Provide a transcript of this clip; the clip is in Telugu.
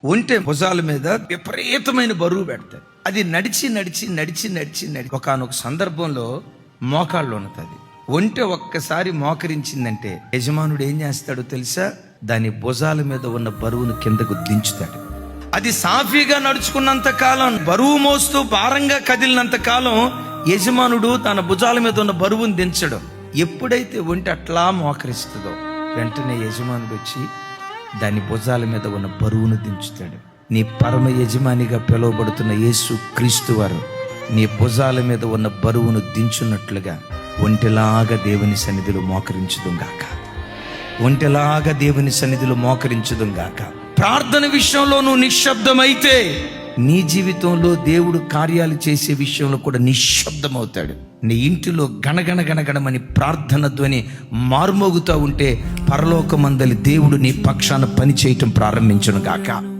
ఒంటె భుజాల మీద విపరీతమైన బరువు పెడతాడు. అది నడిచి నడిచి నడిచి నడిచి నడిచి ఒకానొక సందర్భంలో మోకాళ్ళు ఉంటుంది. ఒంటె ఒక్కసారి మోకరించిందంటే యజమానుడు ఏం చేస్తాడో తెలుసా? దాని భుజాల మీద ఉన్న బరువును కిందకు దించుతాడు. అది సాఫీగా నడుచుకున్నంత కాలం, బరువు మోస్తూ భారంగా కదిలినంత కాలం యజమానుడు తన భుజాల మీద ఉన్న బరువును దించడం. ఎప్పుడైతే ఒంటె అట్లా మోకరిస్తుందో వెంటనే యజమానుడు వచ్చి దాని భుజాల మీద ఉన్న బరువును దించుతాడు. నీ పరమ యజమానిగా పిలువబడుతున్న యేసు క్రీస్తు వారు నీ భుజాల మీద ఉన్న బరువును దించున్నట్లుగా ఒంటెలాగా దేవుని సన్నిధిలో మోకరించుదుగాక. ఒంటెలాగా దేవుని సన్నిధిలో మోకరించుదుగాక. ప్రార్థన విషయంలో నువ్వు నిశ్శబ్దమైతే నీ జీవితంలో దేవుడు కార్యాలు చేసే విషయంలో కూడా నిశ్శబ్దమవుతాడు. నీ ఇంటిలో గణగణ గణగణమని ప్రార్థన ధ్వని మారుమోగుతూ ఉంటే పరలోకమందలి దేవుడు నీ పక్షాన పని చేయటం ప్రారంభించును గాక.